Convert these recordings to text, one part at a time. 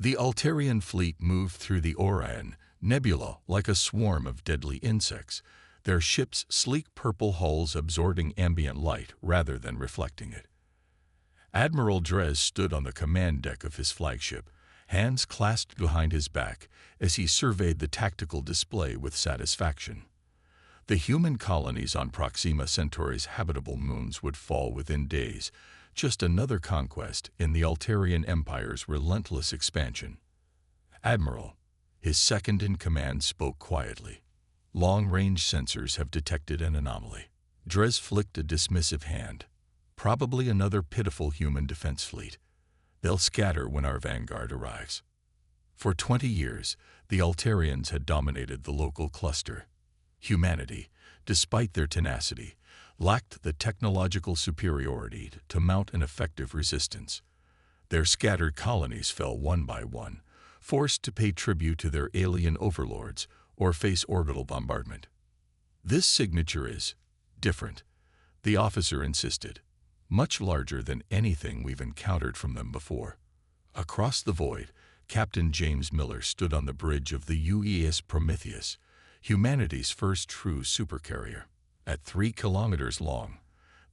The Altarian fleet moved through the Orion Nebula like a swarm of deadly insects, their ships' sleek purple hulls absorbing ambient light rather than reflecting it. Admiral Dres stood on the command deck of his flagship, hands clasped behind his back as he surveyed the tactical display with satisfaction. The human colonies on Proxima Centauri's habitable moons would fall within days, just another conquest in the Altarian Empire's relentless expansion. Admiral, his second-in-command spoke quietly. Long-range sensors have detected an anomaly. Dres flicked a dismissive hand. Probably another pitiful human defense fleet. They'll scatter when our vanguard arrives. For 20 years, the Altarians had dominated the local cluster. Humanity, despite their tenacity, lacked the technological superiority to mount an effective resistance. Their scattered colonies fell one by one, forced to pay tribute to their alien overlords or face orbital bombardment. This signature is different, the officer insisted, much larger than anything we've encountered from them before. Across the void, Captain James Miller stood on the bridge of the UES Prometheus, humanity's first true supercarrier. At 3 kilometers long,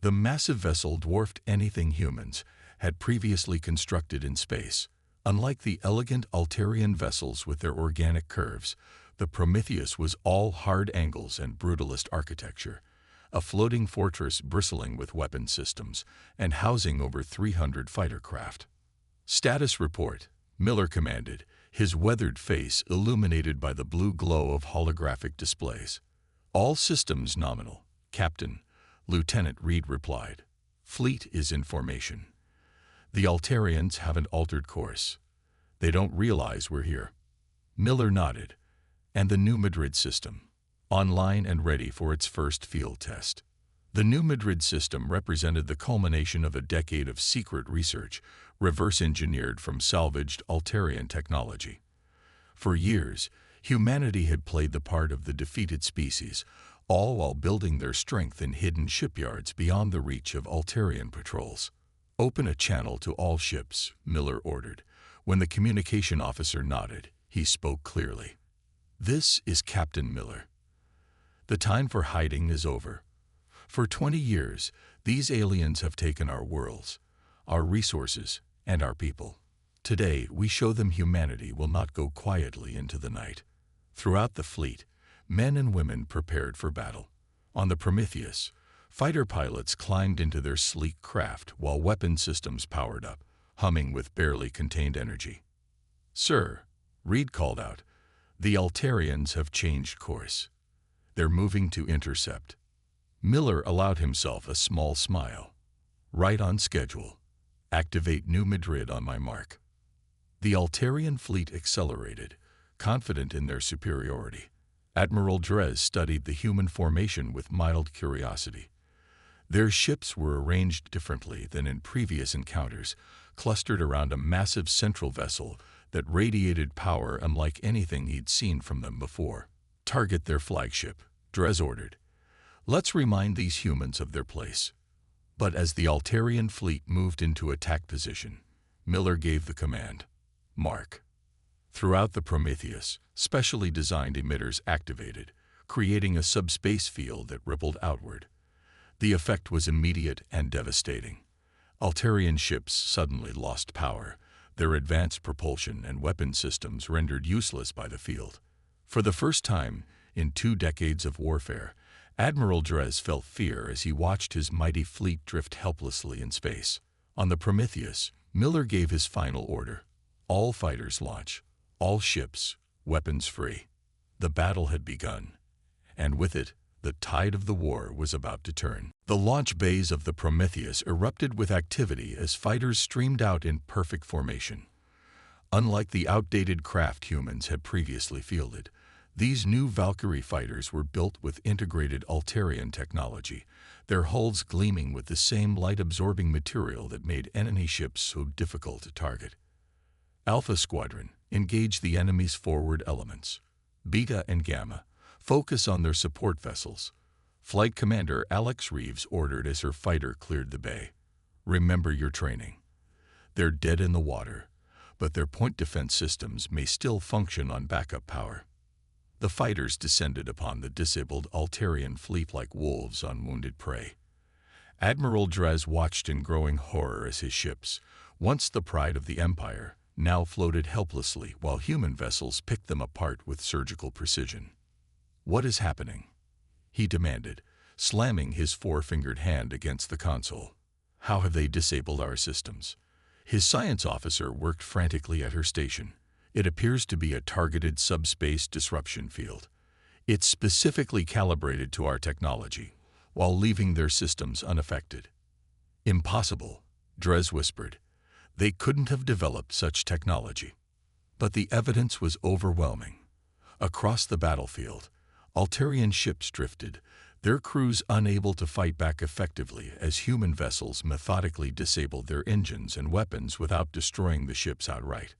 the massive vessel dwarfed anything humans had previously constructed in space. Unlike the elegant Altarian vessels with their organic curves, the Prometheus was all hard angles and brutalist architecture, a floating fortress bristling with weapon systems and housing over 300 fighter craft. Status report, Miller commanded, his weathered face illuminated by the blue glow of holographic displays. All systems nominal, Captain, Lieutenant Reed replied. Fleet is in formation. The Altarians haven't altered course. They don't realize we're here. Miller nodded. And the New Madrid system, online and ready for its first field test. The New Madrid system represented the culmination of a decade of secret research, reverse-engineered from salvaged Altarian technology. For years, humanity had played the part of the defeated species, all while building their strength in hidden shipyards beyond the reach of Altarian patrols. Open a channel to all ships, Miller ordered. When the communication officer nodded, he spoke clearly. This is Captain Miller. The time for hiding is over. For 20 years, these aliens have taken our worlds, our resources, and our people. Today, we show them humanity will not go quietly into the night. Throughout the fleet, men and women prepared for battle. On the Prometheus, fighter pilots climbed into their sleek craft while weapon systems powered up, humming with barely contained energy. Sir, Reed called out, the Altarians have changed course. They're moving to intercept. Miller allowed himself a small smile. Right on schedule. Activate New Madrid on my mark. The Altarian fleet accelerated, confident in their superiority. Admiral Dres studied the human formation with mild curiosity. Their ships were arranged differently than in previous encounters, clustered around a massive central vessel that radiated power unlike anything he'd seen from them before. Target their flagship, Dres ordered. Let's remind these humans of their place. But as the Altarian fleet moved into attack position, Miller gave the command, Mark. Throughout the Prometheus, specially designed emitters activated, creating a subspace field that rippled outward. The effect was immediate and devastating. Altarian ships suddenly lost power, their advanced propulsion and weapon systems rendered useless by the field. For the first time in 2 decades of warfare, Admiral Dres felt fear as he watched his mighty fleet drift helplessly in space. On the Prometheus, Miller gave his final order. All fighters launch. All ships, weapons free. The battle had begun, and with it, the tide of the war was about to turn. The launch bays of the Prometheus erupted with activity as fighters streamed out in perfect formation. Unlike the outdated craft humans had previously fielded, these new Valkyrie fighters were built with integrated Altarian technology, their hulls gleaming with the same light-absorbing material that made enemy ships so difficult to target. Alpha Squadron, engage the enemy's forward elements. Beta and Gamma, focus on their support vessels. Flight Commander Alex Reeves ordered as her fighter cleared the bay. Remember your training. They're dead in the water, but their point defense systems may still function on backup power. The fighters descended upon the disabled Altarian fleet like wolves on wounded prey. Admiral Dres watched in growing horror as his ships, once the pride of the Empire, now floated helplessly while human vessels picked them apart with surgical precision. "What is happening?" he demanded, slamming his four-fingered hand against the console. "How have they disabled our systems?" His science officer worked frantically at her station. "It appears to be a targeted subspace disruption field. It's specifically calibrated to our technology, while leaving their systems unaffected." "Impossible," Dres whispered. "They couldn't have developed such technology." But the evidence was overwhelming. Across the battlefield, Altarian ships drifted, their crews unable to fight back effectively as human vessels methodically disabled their engines and weapons without destroying the ships outright.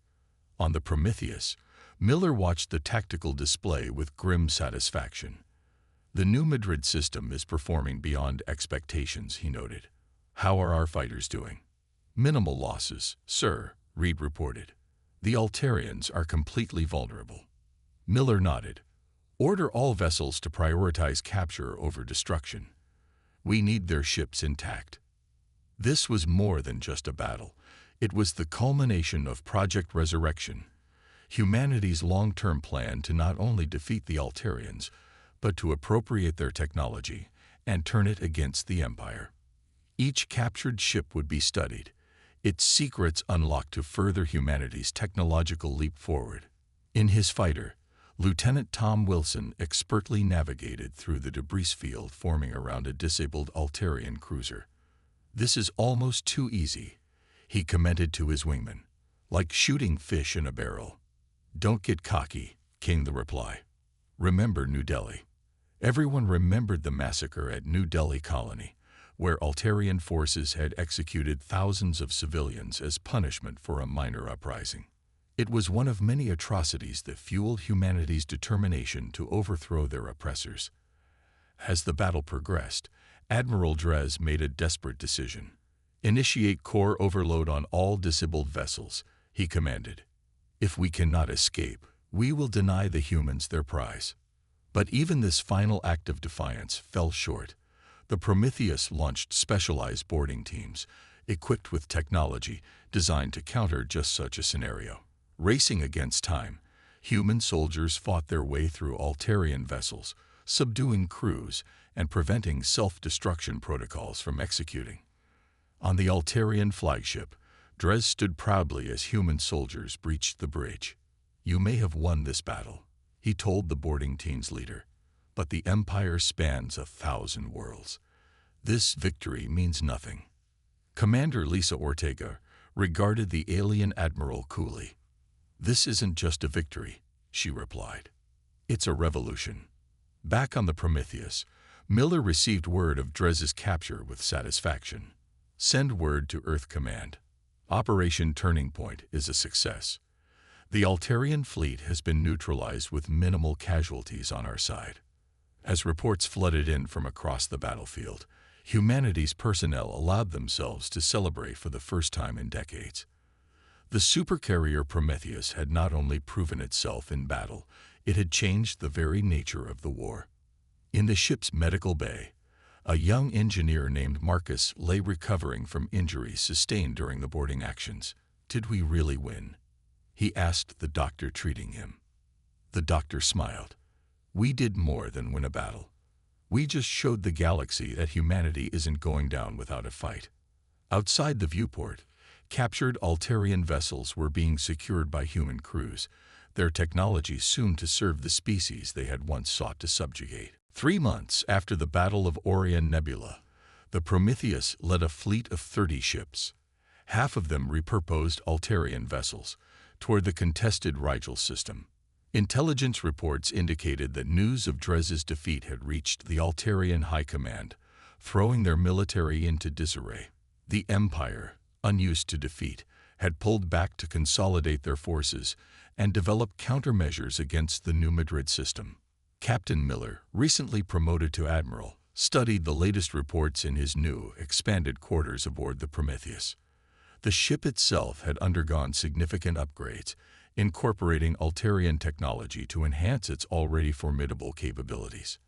On the Prometheus, Miller watched the tactical display with grim satisfaction. "The new Madrid system is performing beyond expectations," he noted. "How are our fighters doing?" "Minimal losses, sir," Reed reported. "The Altarians are completely vulnerable." Miller nodded. "Order all vessels to prioritize capture over destruction. We need their ships intact." This was more than just a battle. It was the culmination of Project Resurrection, humanity's long-term plan to not only defeat the Altarians, but to appropriate their technology and turn it against the Empire. Each captured ship would be studied, its secrets unlocked to further humanity's technological leap forward. In his fighter, Lieutenant Tom Wilson expertly navigated through the debris field forming around a disabled Altarian cruiser. "This is almost too easy," he commented to his wingman, "like shooting fish in a barrel." "Don't get cocky," came the reply. "Remember New Delhi." Everyone remembered the massacre at New Delhi Colony, where Altarian forces had executed thousands of civilians as punishment for a minor uprising. It was one of many atrocities that fueled humanity's determination to overthrow their oppressors. As the battle progressed, Admiral Dres made a desperate decision. "Initiate core overload on all disabled vessels," he commanded. "If we cannot escape, we will deny the humans their prize." But even this final act of defiance fell short. The Prometheus launched specialized boarding teams, equipped with technology designed to counter just such a scenario. Racing against time, human soldiers fought their way through Altarian vessels, subduing crews and preventing self-destruction protocols from executing. On the Altarian flagship, Dres stood proudly as human soldiers breached the bridge. "You may have won this battle," he told the boarding team's leader, "but the Empire spans 1,000 worlds. This victory means nothing." Commander Lisa Ortega regarded the alien admiral coolly. "This isn't just a victory," she replied. "It's a revolution." Back on the Prometheus, Miller received word of Dres's capture with satisfaction. "Send word to Earth Command. Operation Turning Point is a success. The Altarian fleet has been neutralized with minimal casualties on our side." As reports flooded in from across the battlefield, humanity's personnel allowed themselves to celebrate for the first time in decades. The Supercarrier Prometheus had not only proven itself in battle, it had changed the very nature of the war. In the ship's medical bay, a young engineer named Marcus lay recovering from injuries sustained during the boarding actions. "Did we really win?" he asked the doctor treating him. The doctor smiled. "We did more than win a battle. We just showed the galaxy that humanity isn't going down without a fight." Outside the viewport, captured Altarian vessels were being secured by human crews, their technology soon to serve the species they had once sought to subjugate. 3 months after the Battle of Orion Nebula, the Prometheus led a fleet of 30 ships, half of them repurposed Altarian vessels, toward the contested Rigel system. Intelligence reports indicated that news of Dres's defeat had reached the Altarian High Command, throwing their military into disarray. The Empire, unused to defeat, had pulled back to consolidate their forces and develop countermeasures against the new Madrid system. Captain Miller, recently promoted to admiral, studied the latest reports in his new, expanded quarters aboard the Prometheus. The ship itself had undergone significant upgrades, incorporating Altarian technology to enhance its already formidable capabilities.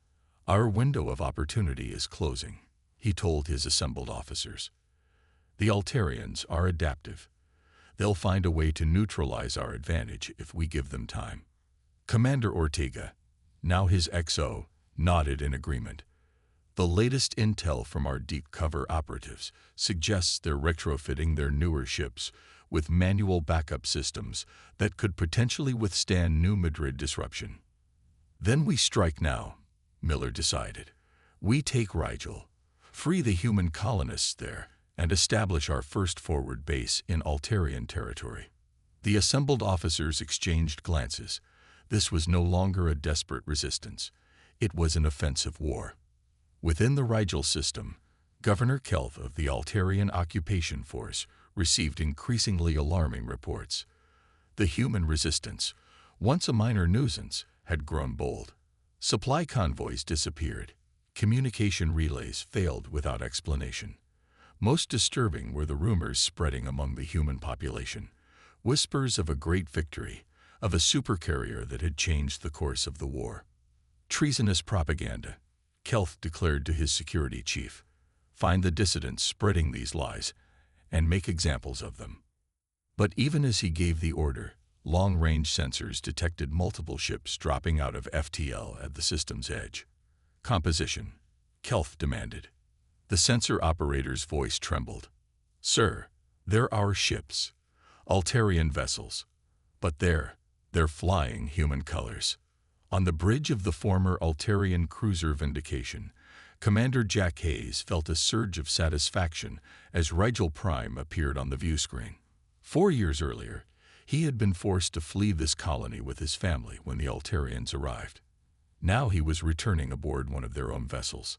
"Our window of opportunity is closing," he told his assembled officers. "The Altarians are adaptive. They'll find a way to neutralize our advantage if we give them time." Commander Ortega, now his XO, nodded in agreement. "The latest intel from our deep cover operatives suggests they're retrofitting their newer ships with manual backup systems that could potentially withstand New Madrid disruption." "Then we strike now," Miller decided. "We take Rigel, free the human colonists there, and establish our first forward base in Altarian territory." The assembled officers exchanged glances. This was no longer a desperate resistance. It was an offensive war. Within the Rigel system, Governor Kelth of the Altarian Occupation Force received increasingly alarming reports. The human resistance, once a minor nuisance, had grown bold. Supply convoys disappeared. Communication relays failed without explanation. Most disturbing were the rumors spreading among the human population. Whispers of a great victory, of a supercarrier that had changed the course of the war. "Treasonous propaganda," Kelth declared to his security chief. "Find the dissidents spreading these lies and make examples of them." But even as he gave the order, long-range sensors detected multiple ships dropping out of FTL at the system's edge. "Composition," Kelth demanded. The sensor operator's voice trembled. "Sir, they're our ships, Altarian vessels, but they're flying human colors." On the bridge of the former Altarian cruiser Vindication, Commander Jack Hayes felt a surge of satisfaction as Rigel Prime appeared on the view screen. 4 years earlier, he had been forced to flee this colony with his family when the Altarians arrived. Now he was returning aboard one of their own vessels.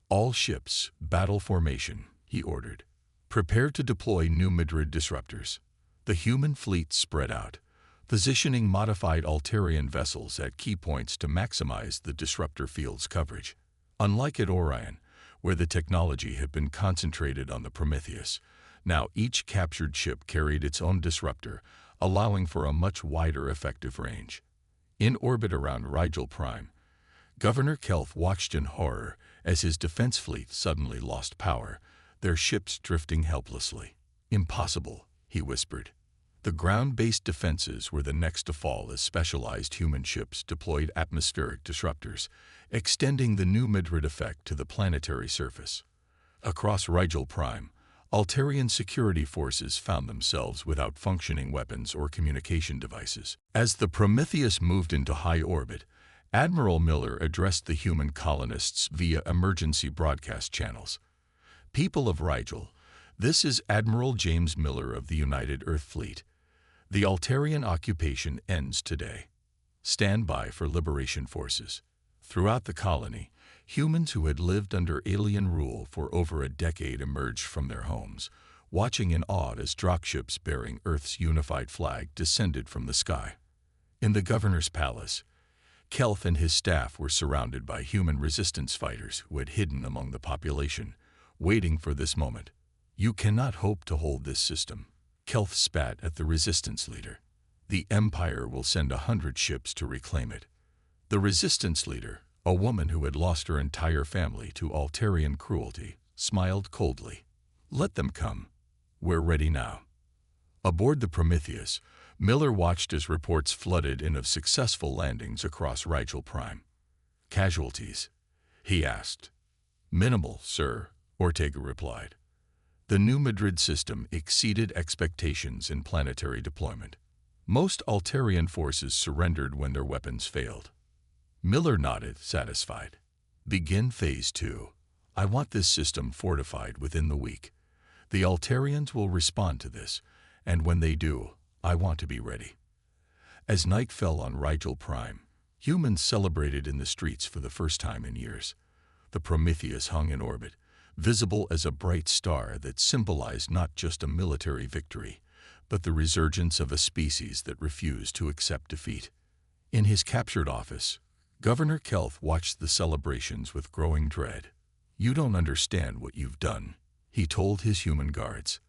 "All ships, battle formation," he ordered. "Prepare to deploy New Madrid disruptors." The human fleet spread out, positioning modified Altarian vessels at key points to maximize the disruptor field's coverage. Unlike at Orion, where the technology had been concentrated on the Prometheus, now each captured ship carried its own disruptor, allowing for a much wider effective range. In orbit around Rigel Prime, Governor Kelth watched in horror as his defense fleet suddenly lost power, their ships drifting helplessly. "Impossible," he whispered. The ground-based defenses were the next to fall as specialized human ships deployed atmospheric disruptors, extending the New Madrid effect to the planetary surface. Across Rigel Prime, Altarian security forces found themselves without functioning weapons or communication devices. As the Prometheus moved into high orbit, Admiral Miller addressed the human colonists via emergency broadcast channels. "People of Rigel, this is Admiral James Miller of the United Earth Fleet. The Altarian occupation ends today. Stand by for liberation forces." Throughout the colony, humans who had lived under alien rule for over a decade emerged from their homes, watching in awe as dropships bearing Earth's unified flag descended from the sky. In the governor's palace, Kelth and his staff were surrounded by human resistance fighters who had hidden among the population, waiting for this moment. "You cannot hope to hold this system," Kelth spat at the resistance leader. "The Empire will send 100 ships to reclaim it." The resistance leader, a woman who had lost her entire family to Altarian cruelty, smiled coldly. "Let them come. We're ready now." Aboard the Prometheus, Miller watched as reports flooded in of successful landings across Rigel Prime. "Casualties?" he asked. "Minimal, sir," Ortega replied. The New Madrid system exceeded expectations in planetary deployment. Most Altarian forces surrendered when their weapons failed. Miller nodded, satisfied. "Begin Phase 2. I want this system fortified within the week. The Altarians will respond to this, and when they do, I want to be ready." As night fell on Rigel Prime, humans celebrated in the streets for the first time in years. The Prometheus hung in orbit, visible as a bright star that symbolized not just a military victory, but the resurgence of a species that refused to accept defeat. In his captured office, Governor Kelth watched the celebrations with growing dread. "You don't understand what you've done," he told his human guards.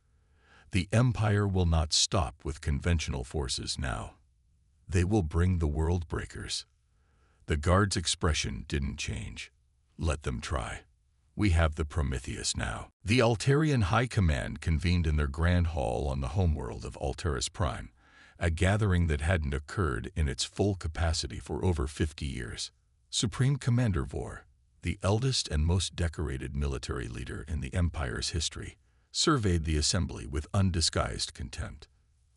The Empire will not stop with conventional forces now. They will bring the world breakers. The guard's expression didn't change. Let them try. We have the Prometheus now. The Altarian High Command convened in their grand hall on the homeworld of Alteris Prime, a gathering that hadn't occurred in its full capacity for over 50 years. Supreme Commander Vor, the eldest and most decorated military leader in the Empire's history, surveyed the assembly with undisguised contempt.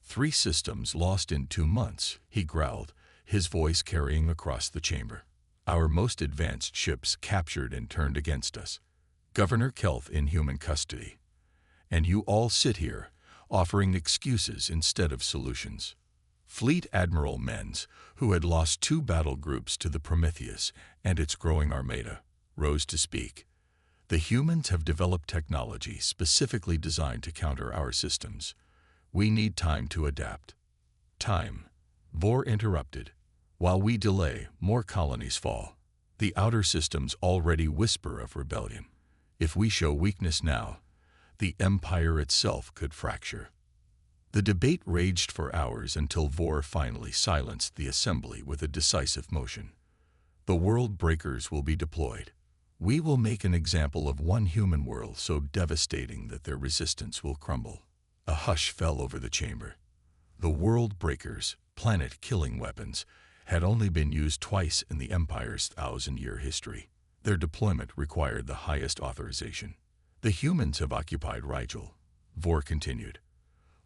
3 systems lost in 2 months, he growled, his voice carrying across the chamber. Our most advanced ships captured and turned against us. Governor Kelth in human custody. And you all sit here, offering excuses instead of solutions. Fleet Admiral Menz, who had lost 2 battle groups to the Prometheus and its growing armada, rose to speak. The humans have developed technology specifically designed to counter our systems. We need time to adapt. Time. Vor interrupted. While we delay, more colonies fall. The outer systems already whisper of rebellion. If we show weakness now, the Empire itself could fracture. The debate raged for hours until Vor finally silenced the assembly with a decisive motion. The world breakers will be deployed. We will make an example of one human world so devastating that their resistance will crumble. A hush fell over the chamber. The world breakers, planet-killing weapons, had only been used twice in the Empire's 1,000-year history. Their deployment required the highest authorization. The humans have occupied Rigel, Vor continued,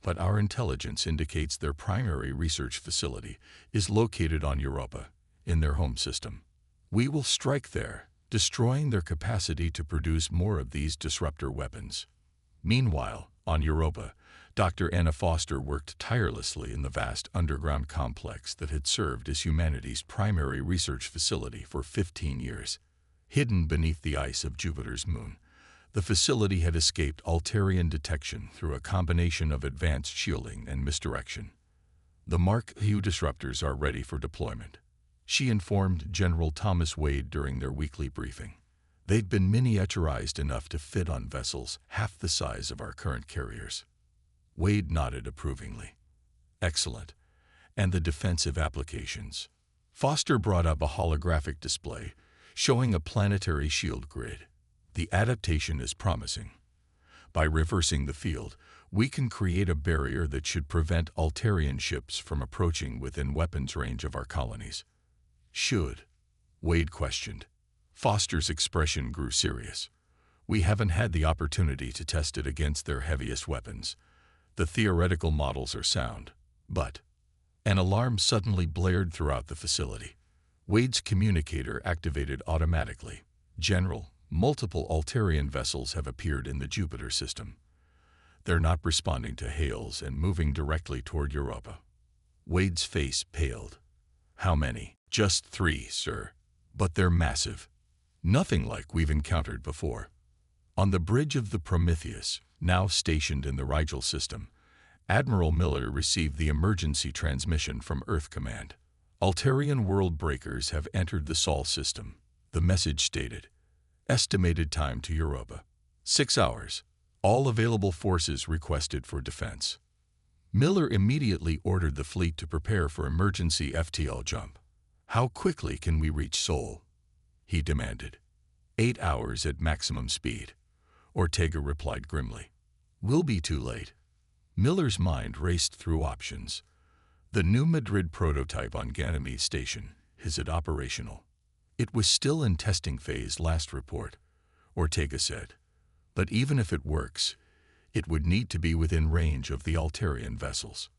but our intelligence indicates their primary research facility is located on Europa, in their home system. We will strike there, destroying their capacity to produce more of these disruptor weapons. Meanwhile, on Europa, Dr. Anna Foster worked tirelessly in the vast underground complex that had served as humanity's primary research facility for 15 years. Hidden beneath the ice of Jupiter's moon, the facility had escaped Altarian detection through a combination of advanced shielding and misdirection. The Mark II disruptors are ready for deployment, she informed General Thomas Wade during their weekly briefing. They'd been miniaturized enough to fit on vessels half the size of our current carriers. Wade nodded approvingly. Excellent. And the defensive applications? Foster brought up a holographic display showing a planetary shield grid. The adaptation is promising. By reversing the field, we can create a barrier that should prevent Altarian ships from approaching within weapons range of our colonies. Should? Wade questioned. Foster's expression grew serious. We haven't had the opportunity to test it against their heaviest weapons. The theoretical models are sound, but an alarm suddenly blared throughout the facility. Wade's communicator activated automatically. General, multiple Altarian vessels have appeared in the Jupiter system. They're not responding to hails and moving directly toward Europa. Wade's face paled. How many? Just 3, sir. But they're massive. Nothing like we've encountered before. On the bridge of the Prometheus, now stationed in the Rigel system, Admiral Miller received the emergency transmission from Earth Command. Altarian world breakers have entered the Sol system, the message stated. Estimated time to Europa: 6 hours. All available forces requested for defense. Miller immediately ordered the fleet to prepare for emergency FTL jump. How quickly can we reach Sol? He demanded. 8 hours at maximum speed. Ortega replied grimly. We'll be too late. Miller's mind raced through options. The New Madrid prototype on Ganymede Station, is it operational? It was still in testing phase last report, Ortega said. But even if it works, it would need to be within range of the Altarian vessels.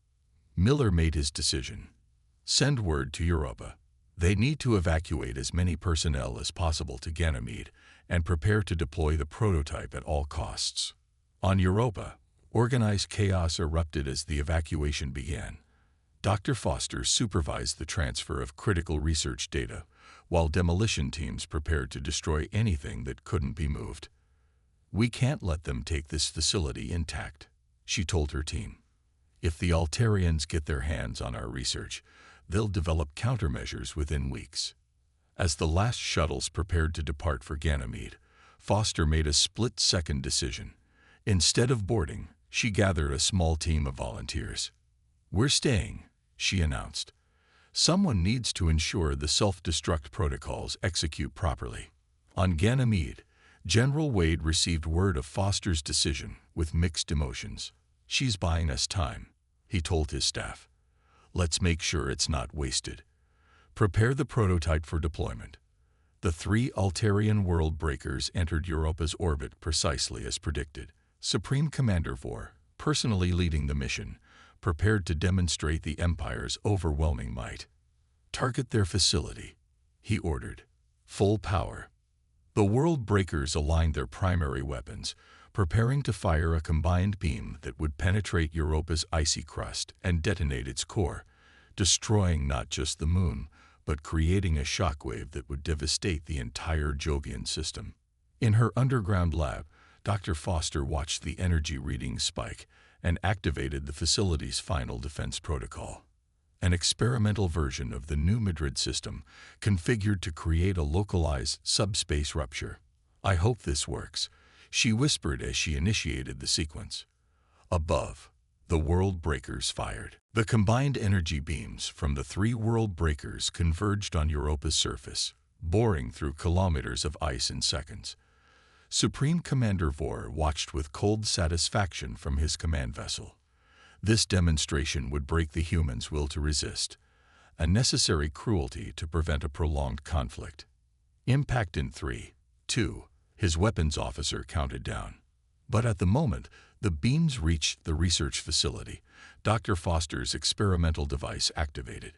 Miller made his decision. Send word to Europa. They need to evacuate as many personnel as possible to Ganymede and prepare to deploy the prototype at all costs. On Europa, organized chaos erupted as the evacuation began. Dr. Foster supervised the transfer of critical research data, while demolition teams prepared to destroy anything that couldn't be moved. We can't let them take this facility intact, she told her team. If the Altarians get their hands on our research, they'll develop countermeasures within weeks. As the last shuttles prepared to depart for Ganymede, Foster made a split-second decision. Instead of boarding, She gathered a small team of volunteers. "We're staying," she announced. "Someone needs to ensure the self-destruct protocols execute properly." On Ganymede, General Wade received word of Foster's decision with mixed emotions. "She's buying us time," he told his staff. "Let's make sure it's not wasted. Prepare the prototype for deployment." The 3 Altarian world breakers entered Europa's orbit precisely as predicted. Supreme Commander Vor, personally leading the mission, prepared to demonstrate the Empire's overwhelming might. "Target their facility," he ordered. "Full power." The world breakers aligned their primary weapons, preparing to fire a combined beam that would penetrate Europa's icy crust and detonate its core, destroying not just the moon, but creating a shockwave that would devastate the entire Jovian system. In her underground lab, Dr. Foster watched the energy readings spike and activated the facility's final defense protocol, an experimental version of the new Madrid system configured to create a localized subspace rupture. "I hope this works," she whispered as she initiated the sequence. Above, the world breakers fired. The combined energy beams from the 3 world breakers converged on Europa's surface, boring through kilometers of ice in seconds. Supreme Commander Vor watched with cold satisfaction from his command vessel. This demonstration would break the humans' will to resist, a necessary cruelty to prevent a prolonged conflict. Impact in 3, 2, his weapons officer counted down. But at the moment the beams reached the research facility, Dr. Foster's experimental device activated.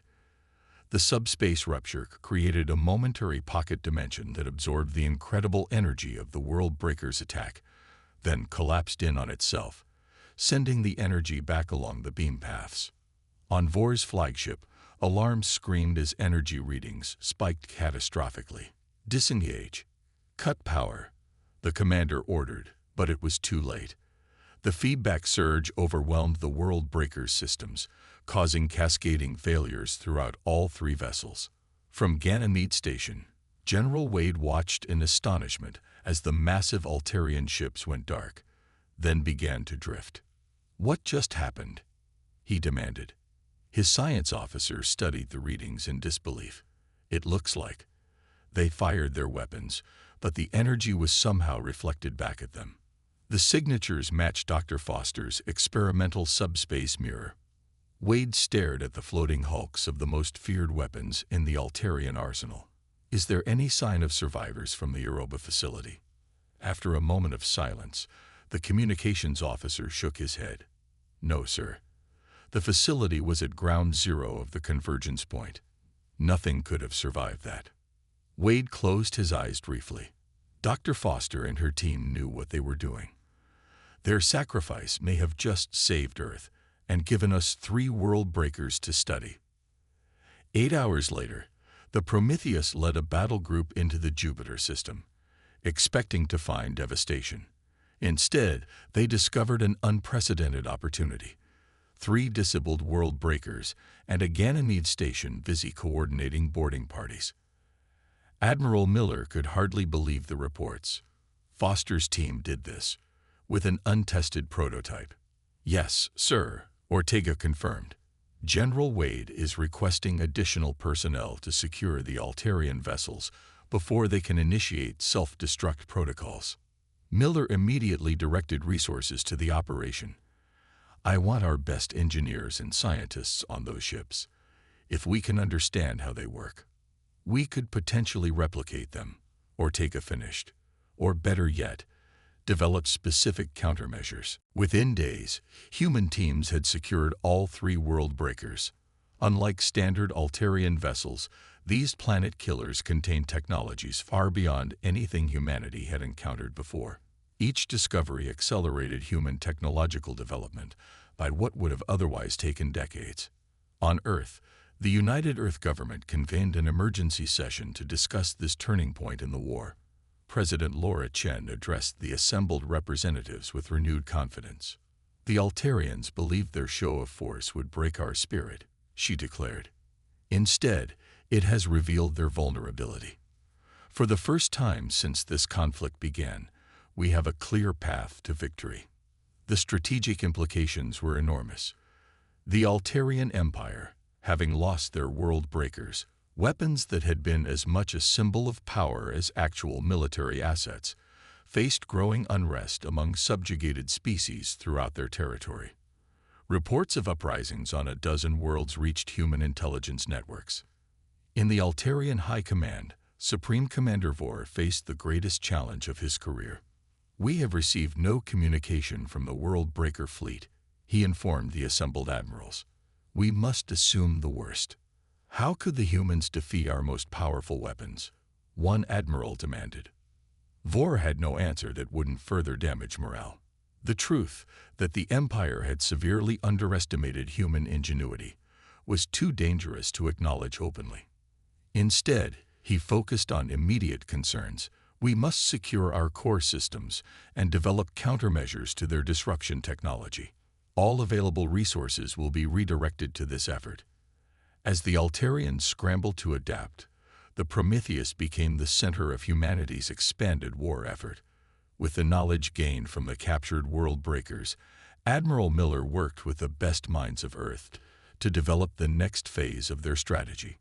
The subspace rupture created a momentary pocket dimension that absorbed the incredible energy of the world breaker's attack, then collapsed in on itself, sending the energy back along the beam paths. On Vor's flagship, alarms screamed as energy readings spiked catastrophically. "Disengage. Cut power," the commander ordered, but it was too late. The feedback surge overwhelmed the world breaker's systems, causing cascading failures throughout all 3 vessels. From Ganymede Station, General Wade watched in astonishment as the massive Altarian ships went dark, then began to drift. "What just happened?" he demanded. His science officer studied the readings in disbelief. "It looks like they fired their weapons, but the energy was somehow reflected back at them." The signatures matched Dr. Foster's experimental subspace mirror. Wade stared at the floating hulks of the most feared weapons in the Altarian arsenal. "Is there any sign of survivors from the Europa facility?" After a moment of silence, the communications officer shook his head. "No, sir. The facility was at ground zero of the convergence point. Nothing could have survived that." Wade closed his eyes briefly. Dr. Foster and her team knew what they were doing. Their sacrifice may have just saved Earth and given us 3 world breakers to study. 8 hours later, the Prometheus led a battle group into the Jupiter system, expecting to find devastation. Instead, they discovered an unprecedented opportunity. 3 disabled world breakers and a Ganymede station busy coordinating boarding parties. Admiral Miller could hardly believe the reports. Foster's team did this, with an untested prototype. "Yes, sir," Ortega confirmed. "General Wade is requesting additional personnel to secure the Altarian vessels before they can initiate self-destruct protocols." Miller immediately directed resources to the operation. "I want our best engineers and scientists on those ships. If we can understand how they work, we could potentially replicate them," Ortega finished. "Or better yet, develop specific countermeasures." Within days, human teams had secured all 3 world breakers. Unlike standard Altarian vessels, these planet killers contained technologies far beyond anything humanity had encountered before. Each discovery accelerated human technological development by what would have otherwise taken decades. On Earth, the United Earth government convened an emergency session to discuss this turning point in the war. President Laura Chen addressed the assembled representatives with renewed confidence. "The Altarians believed their show of force would break our spirit," she declared. "Instead, it has revealed their vulnerability. For the first time since this conflict began, we have a clear path to victory." The strategic implications were enormous. The Altarian Empire, having lost their world breakers, weapons that had been as much a symbol of power as actual military assets, faced growing unrest among subjugated species throughout their territory. Reports of uprisings on a dozen worlds reached human intelligence networks. In the Altarian High Command, Supreme Commander Vor faced the greatest challenge of his career. "We have received no communication from the World Breaker fleet," he informed the assembled admirals. "We must assume the worst." "How could the humans defeat our most powerful weapons?" one admiral demanded. Vor had no answer that wouldn't further damage morale. The truth that the Empire had severely underestimated human ingenuity was too dangerous to acknowledge openly. Instead, he focused on immediate concerns. "We must secure our core systems and develop countermeasures to their disruption technology. All available resources will be redirected to this effort." As the Altarians scrambled to adapt, the Prometheus became the center of humanity's expanded war effort. With the knowledge gained from the captured world breakers, Admiral Miller worked with the best minds of Earth to develop the next phase of their strategy.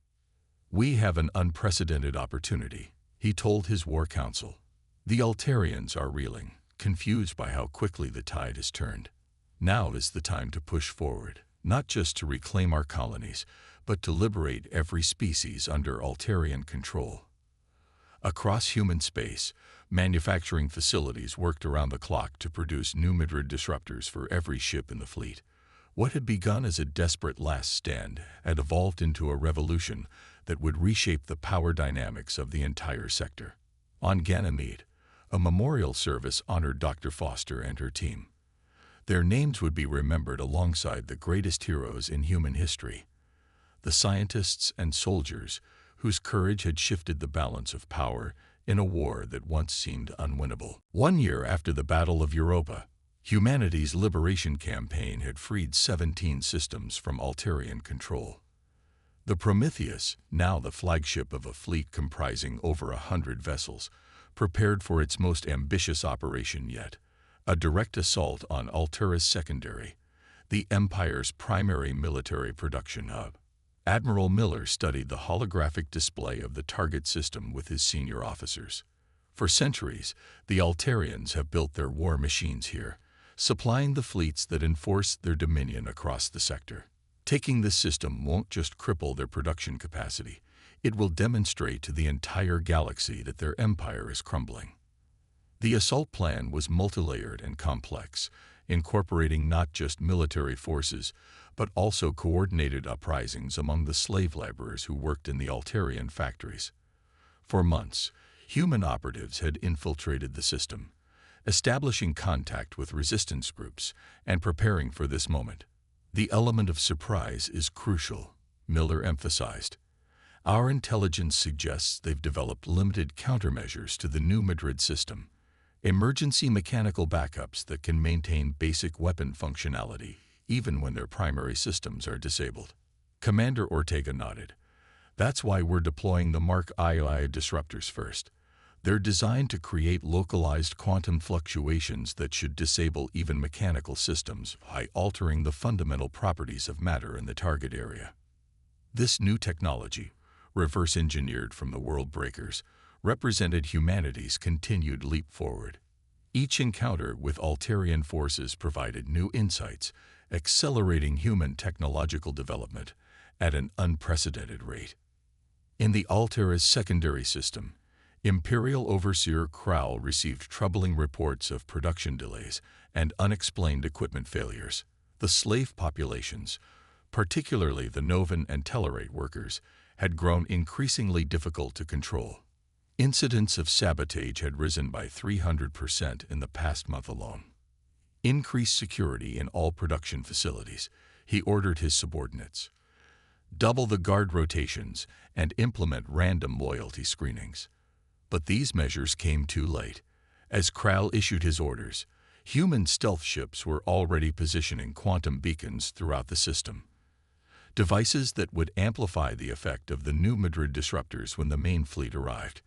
"We have an unprecedented opportunity," he told his war council. "The Altarians are reeling, confused by how quickly the tide has turned. Now is the time to push forward, not just to reclaim our colonies, but to liberate every species under Altarian control." Across human space, manufacturing facilities worked around the clock to produce new Midrid disruptors for every ship in the fleet. What had begun as a desperate last stand had evolved into a revolution that would reshape the power dynamics of the entire sector. On Ganymede, a memorial service honored Dr. Foster and her team. Their names would be remembered alongside the greatest heroes in human history, the scientists and soldiers whose courage had shifted the balance of power in a war that once seemed unwinnable. 1 year after the Battle of Europa, humanity's liberation campaign had freed 17 systems from Altarian control. The Prometheus, now the flagship of a fleet comprising over 100 vessels, prepared for its most ambitious operation yet, a direct assault on Altaris Secondary, the Empire's primary military production hub. Admiral Miller studied the holographic display of the target system with his senior officers. For centuries, the Altarians have built their war machines here, supplying the fleets that enforce their dominion across the sector. Taking this system won't just cripple their production capacity, it will demonstrate to the entire galaxy that their empire is crumbling. The assault plan was multilayered and complex, incorporating not just military forces, but also coordinated uprisings among the slave laborers who worked in the Altarian factories. For months, human operatives had infiltrated the system, establishing contact with resistance groups and preparing for this moment. "The element of surprise is crucial," Miller emphasized. "Our intelligence suggests they've developed limited countermeasures to the new Madrid system, emergency mechanical backups that can maintain basic weapon functionality even when their primary systems are disabled." Commander Ortega nodded. "That's why we're deploying the Mark II disruptors first. They're designed to create localized quantum fluctuations that should disable even mechanical systems by altering the fundamental properties of matter in the target area." This new technology, reverse-engineered from the world breakers, represented humanity's continued leap forward. Each encounter with Altarian forces provided new insights, accelerating human technological development at an unprecedented rate. In the Altaris Secondary system, Imperial Overseer Krau received troubling reports of production delays and unexplained equipment failures. The slave populations, particularly the Novan and Tellarate workers, had grown increasingly difficult to control. Incidents of sabotage had risen by 300% in the past month alone. Increase security in all production facilities, he ordered his subordinates. Double the guard rotations and implement random loyalty screenings. But these measures came too late. As Kral issued his orders, human stealth ships were already positioning quantum beacons throughout the system. Devices that would amplify the effect of the new Madrid disruptors when the main fleet arrived.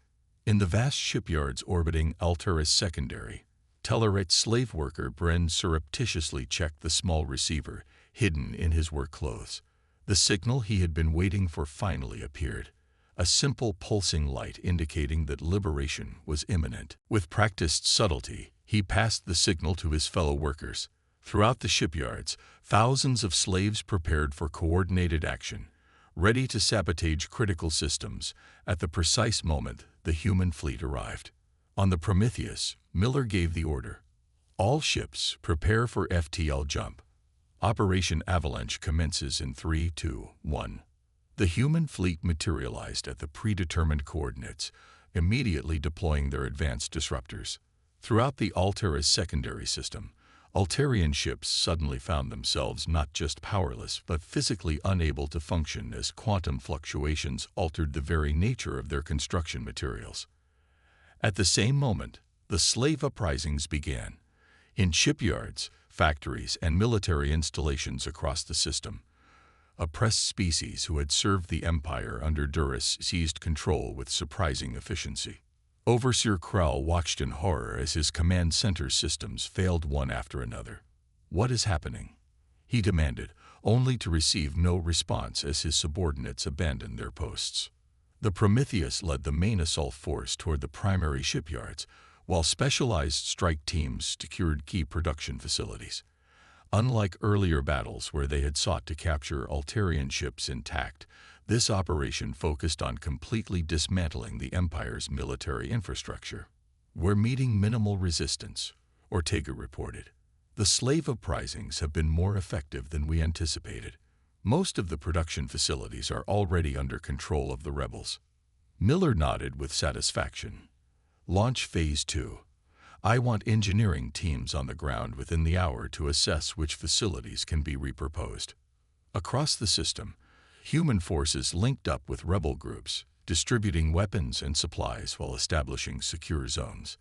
In the vast shipyards orbiting Altaris Secondary, Tellarite slave worker Bren surreptitiously checked the small receiver hidden in his work clothes. The signal he had been waiting for finally appeared, a simple pulsing light indicating that liberation was imminent. With practiced subtlety, he passed the signal to his fellow workers. Throughout the shipyards, thousands of slaves prepared for coordinated action, ready to sabotage critical systems at the precise moment the human fleet arrived. On the Prometheus, Miller gave the order. All ships prepare for FTL jump. Operation Avalanche commences in 3, 2, 1. The human fleet materialized at the predetermined coordinates, immediately deploying their advanced disruptors. Throughout the Altera's secondary system, Altarian ships suddenly found themselves not just powerless but physically unable to function as quantum fluctuations altered the very nature of their construction materials. At the same moment, the slave uprisings began. In shipyards, factories, and military installations across the system, oppressed species who had served the Empire under Durus seized control with surprising efficiency. Overseer Krell watched in horror as his command center systems failed one after another. "What is happening?" he demanded, only to receive no response as his subordinates abandoned their posts. The Prometheus led the main assault force toward the primary shipyards, while specialized strike teams secured key production facilities. Unlike earlier battles where they had sought to capture Altarian ships intact, this operation focused on completely dismantling the Empire's military infrastructure. "We're meeting minimal resistance," Ortega reported. "The slave uprisings have been more effective than we anticipated. Most of the production facilities are already under control of the rebels." Miller nodded with satisfaction. "Launch Phase 2. I want engineering teams on the ground within the hour to assess which facilities can be repurposed." Across the system, human forces linked up with rebel groups, distributing weapons and supplies while establishing secure zones.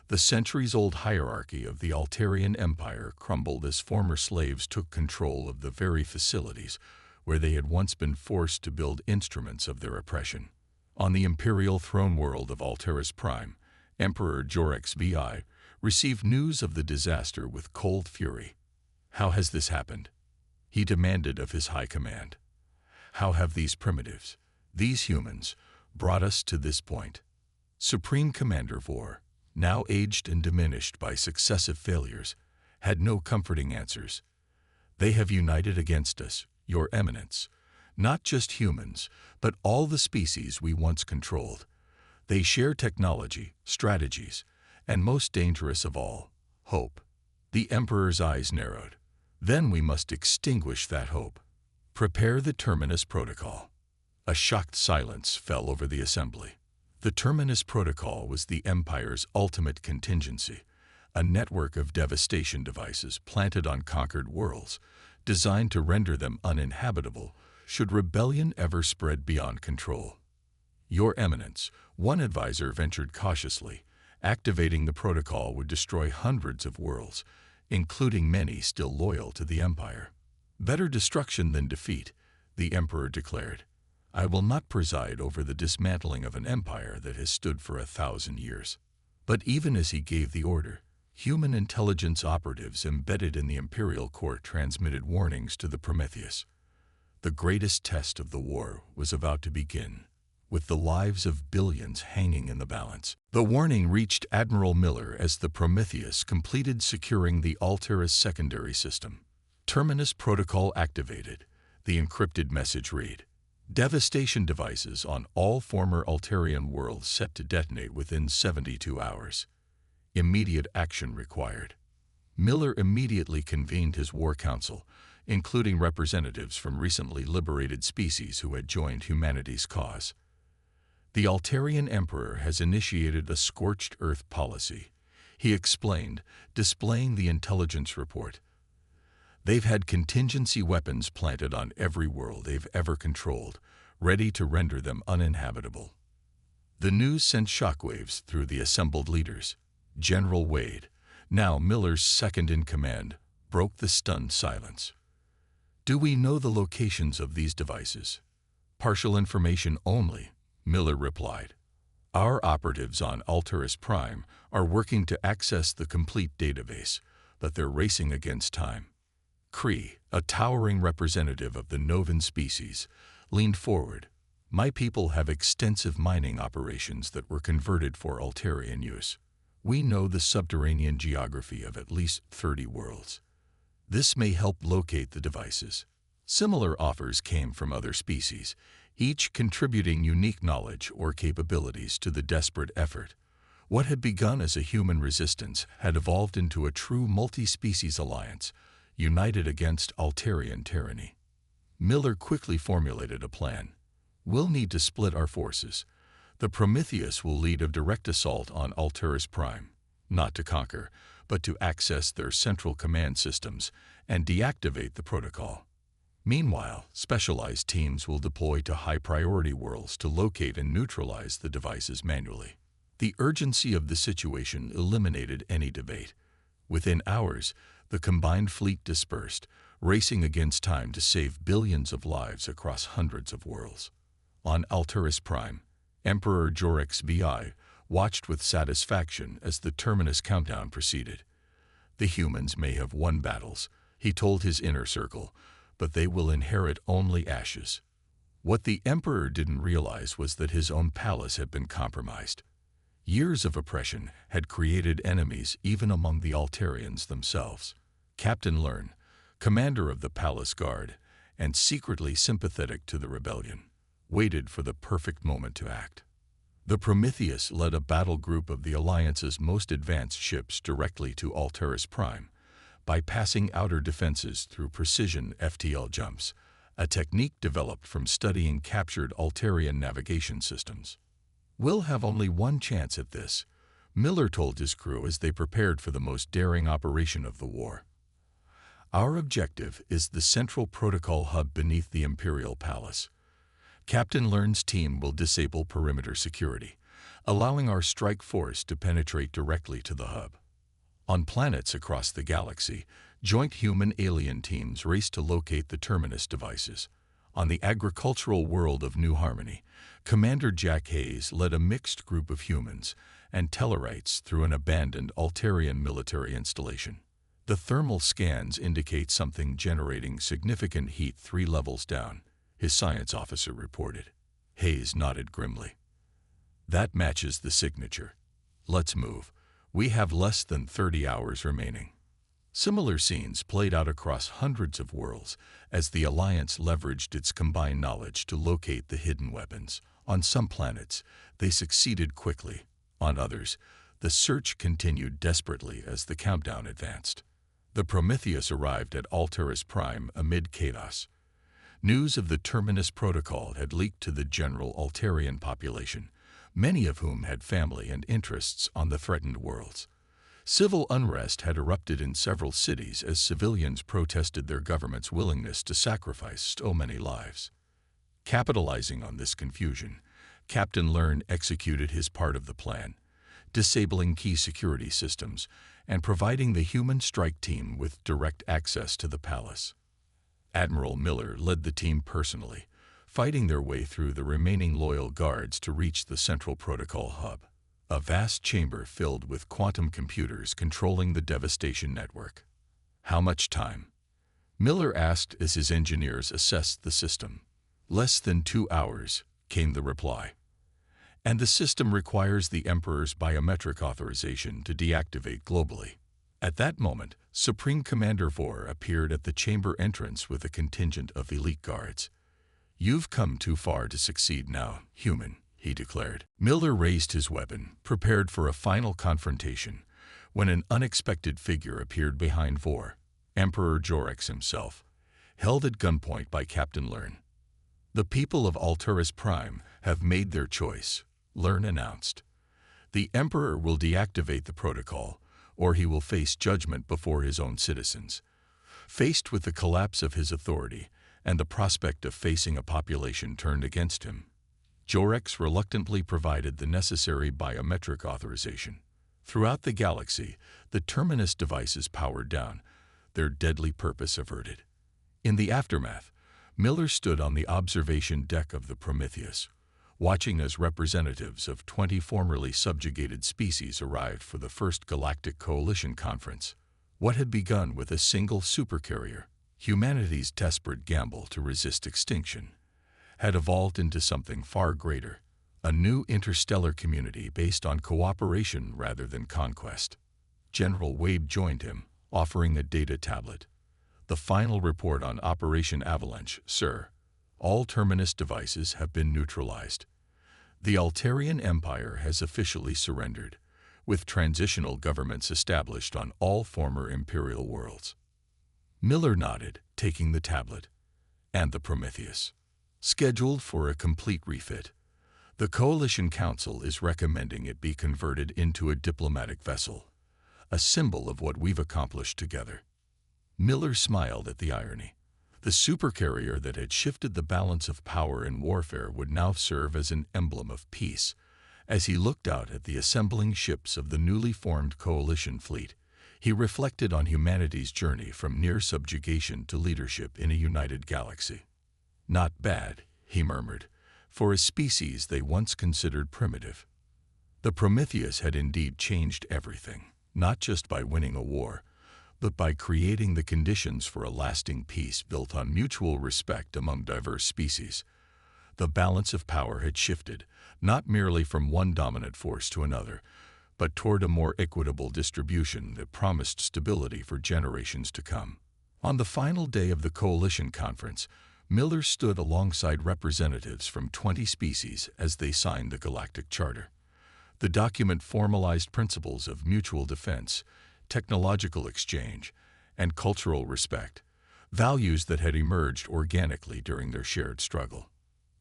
The centuries-old hierarchy of the Altarian Empire crumbled as former slaves took control of the very facilities where they had once been forced to build instruments of their oppression. On the imperial throne world of Alteris Prime, Emperor Jorix VI received news of the disaster with cold fury. "How has this happened?" he demanded of his high command. "How have these primitives, these humans, brought us to this point?" Supreme Commander Vor, now aged and diminished by successive failures, had no comforting answers. "They have united against us, Your Eminence. Not just humans, but all the species we once controlled. They share technology, strategies, and most dangerous of all, hope." The Emperor's eyes narrowed. "Then we must extinguish that hope. Prepare the Terminus Protocol." A shocked silence fell over the assembly. The Terminus Protocol was the Empire's ultimate contingency, a network of devastation devices planted on conquered worlds, designed to render them uninhabitable should rebellion ever spread beyond control. "Your Eminence," one advisor ventured cautiously, activating the protocol would destroy hundreds of worlds, including many still loyal to the Empire. "Better destruction than defeat," the Emperor declared. "I will not preside over the dismantling of an empire that has stood for 1,000 years." But even as he gave the order, human intelligence operatives embedded in the Imperial Court transmitted warnings to the Prometheus. The greatest test of the war was about to begin, with the lives of billions hanging in the balance. The warning reached Admiral Miller as the Prometheus completed securing the Alteris secondary system. "Terminus Protocol activated," the encrypted message read. "Devastation devices on all former Altarian worlds set to detonate within 72 hours. Immediate action required." Miller immediately convened his war council, including representatives from recently liberated species who had joined humanity's cause. "The Altarian Emperor has initiated a scorched earth policy," he explained, displaying the intelligence report. "They've had contingency weapons planted on every world they've ever controlled, ready to render them uninhabitable." The news sent shockwaves through the assembled leaders. General Wade, now Miller's second-in-command, broke the stunned silence. "Do we know the locations of these devices?" "Partial information only," Miller replied. Our operatives on Altaris Prime are working to access the complete database, but they're racing against time. Cree, a towering representative of the Novan species, leaned forward. My people have extensive mining operations that were converted for Altarian use. We know the subterranean geography of at least 30 worlds. This may help locate the devices. Similar offers came from other species, each contributing unique knowledge or capabilities to the desperate effort. What had begun as a human resistance had evolved into a true multi-species alliance, united against Altarian tyranny. Miller quickly formulated a plan. We'll need to split our forces. The Prometheus will lead a direct assault on Altaris Prime, not to conquer, but to access their central command systems and deactivate the protocol. Meanwhile, specialized teams will deploy to high-priority worlds to locate and neutralize the devices manually. The urgency of the situation eliminated any debate. Within hours, the combined fleet dispersed, racing against time to save billions of lives across hundreds of worlds. On Altaris Prime, Emperor Jorix VI watched with satisfaction as the terminus countdown proceeded. The humans may have won battles, he told his inner circle, but they will inherit only ashes. What the Emperor didn't realize was that his own palace had been compromised. Years of oppression had created enemies even among the Altarians themselves. Captain Lern, commander of the Palace Guard, and secretly sympathetic to the rebellion, waited for the perfect moment to act. The Prometheus led a battle group of the Alliance's most advanced ships directly to Altaris Prime, bypassing outer defenses through precision FTL jumps, a technique developed from studying captured Altarian navigation systems. We'll have only one chance at this, Miller told his crew as they prepared for the most daring operation of the war. Our objective is the central protocol hub beneath the Imperial Palace. Captain Lern's team will disable perimeter security, allowing our strike force to penetrate directly to the hub. On planets across the galaxy, joint human-alien teams race to locate the terminus devices. On the agricultural world of New Harmony, Commander Jack Hayes led a mixed group of humans and Tellarites through an abandoned Altarian military installation. The thermal scans indicate something generating significant heat 3 levels down, his science officer reported. Hayes nodded grimly. That matches the signature. Let's move. We have less than 30 hours remaining. Similar scenes played out across hundreds of worlds as the Alliance leveraged its combined knowledge to locate the hidden weapons. On some planets, they succeeded quickly. On others, the search continued desperately as the countdown advanced. The Prometheus arrived at Altaris Prime amid chaos. News of the Terminus Protocol had leaked to the general Altarian population, many of whom had family and interests on the threatened worlds. Civil unrest had erupted in several cities as civilians protested their government's willingness to sacrifice so many lives. Capitalizing on this confusion, Captain Lern executed his part of the plan, disabling key security systems and providing the human strike team with direct access to the palace. Admiral Miller led the team personally, fighting their way through the remaining loyal guards to reach the central protocol hub, a vast chamber filled with quantum computers controlling the devastation network. How much time? Miller asked as his engineers assessed the system. Less than 2 hours, came the reply. And the system requires the Emperor's biometric authorization to deactivate globally. At that moment, Supreme Commander Vor appeared at the chamber entrance with a contingent of elite guards. You've come too far to succeed now, human, he declared. Miller raised his weapon, prepared for a final confrontation, when an unexpected figure appeared behind Vor, Emperor Jorix himself, held at gunpoint by Captain Lern. The people of Altaris Prime have made their choice, Lern announced. The Emperor will deactivate the protocol, or he will face judgment before his own citizens. Faced with the collapse of his authority and the prospect of facing a population turned against him, Jorix reluctantly provided the necessary biometric authorization. Throughout the galaxy, the Terminus devices powered down, their deadly purpose averted. In the aftermath, Miller stood on the observation deck of the Prometheus, watching as representatives of 20 formerly subjugated species arrived for the first Galactic Coalition conference. What had begun with a single supercarrier, humanity's desperate gamble to resist extinction, had evolved into something far greater, a new interstellar community based on cooperation rather than conquest. General Wade joined him, offering a data tablet. The final report on Operation Avalanche, sir. All Terminus devices have been neutralized. The Altarian Empire has officially surrendered, with transitional governments established on all former Imperial worlds. Miller nodded, taking the tablet. And the Prometheus. Scheduled for a complete refit. The Coalition Council is recommending it be converted into a diplomatic vessel, a symbol of what we've accomplished together. Miller smiled at the irony. The supercarrier that had shifted the balance of power in warfare would now serve as an emblem of peace. As he looked out at the assembling ships of the newly formed coalition fleet, he reflected on humanity's journey from near subjugation to leadership in a united galaxy. Not bad, he murmured, for a species they once considered primitive. The Prometheus had indeed changed everything, not just by winning a war, but by creating the conditions for a lasting peace built on mutual respect among diverse species. The balance of power had shifted, not merely from one dominant force to another, but toward a more equitable distribution that promised stability for generations to come. On the final day of the Coalition Conference, Miller stood alongside representatives from 20 species as they signed the Galactic Charter. The document formalized principles of mutual defense, technological exchange, and cultural respect, values that had emerged organically during their shared struggle.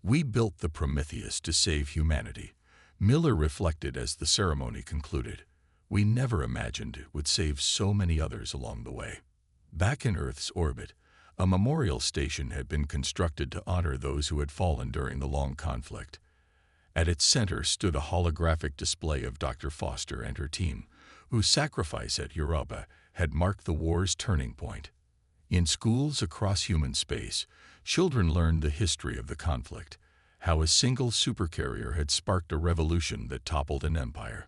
We built the Prometheus to save humanity, Miller reflected as the ceremony concluded. We never imagined it would save so many others along the way. Back in Earth's orbit, a memorial station had been constructed to honor those who had fallen during the long conflict. At its center stood a holographic display of Dr. Foster and her team, whose sacrifice at Europa had marked the war's turning point. In schools across human space, children learned the history of the conflict, how a single supercarrier had sparked a revolution that toppled an empire.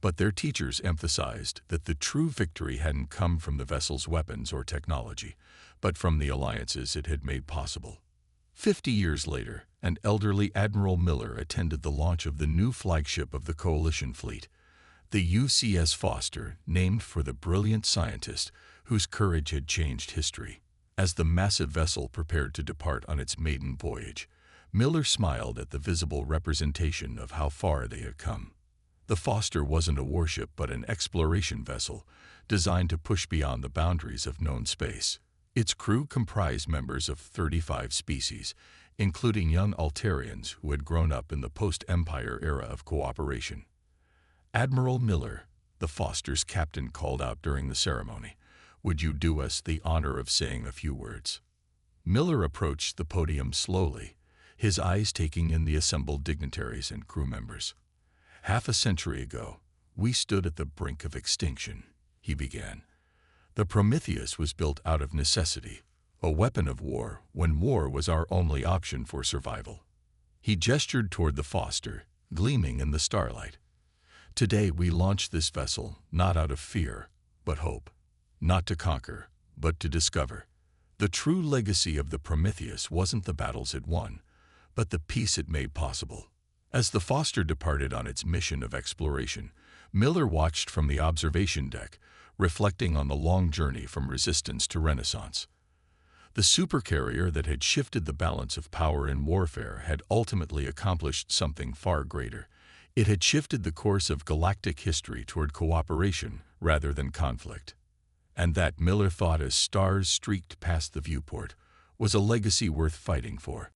But their teachers emphasized that the true victory hadn't come from the vessel's weapons or technology, but from the alliances it had made possible. 50 years later, an elderly Admiral Miller attended the launch of the new flagship of the Coalition fleet, the UCS Foster, named for the brilliant scientist whose courage had changed history. As the massive vessel prepared to depart on its maiden voyage, Miller smiled at the visible representation of how far they had come. The Foster wasn't a warship but an exploration vessel, designed to push beyond the boundaries of known space. Its crew comprised members of 35 species, including young Altarians who had grown up in the post-Empire era of cooperation. Admiral Miller, the Foster's captain, called out during the ceremony, "Would you do us the honor of saying a few words?" Miller approached the podium slowly, his eyes taking in the assembled dignitaries and crew members. "Half a century ago, we stood at the brink of extinction," he began. "The Prometheus was built out of necessity, a weapon of war when war was our only option for survival." He gestured toward the Foster, gleaming in the starlight. "Today we launch this vessel not out of fear, but hope. Not to conquer, but to discover. The true legacy of the Prometheus wasn't the battles it won, but the peace it made possible." As the Foster departed on its mission of exploration, Miller watched from the observation deck, reflecting on the long journey from resistance to renaissance. The supercarrier that had shifted the balance of power in warfare had ultimately accomplished something far greater. It had shifted the course of galactic history toward cooperation rather than conflict. And that, Miller thought as stars streaked past the viewport, was a legacy worth fighting for.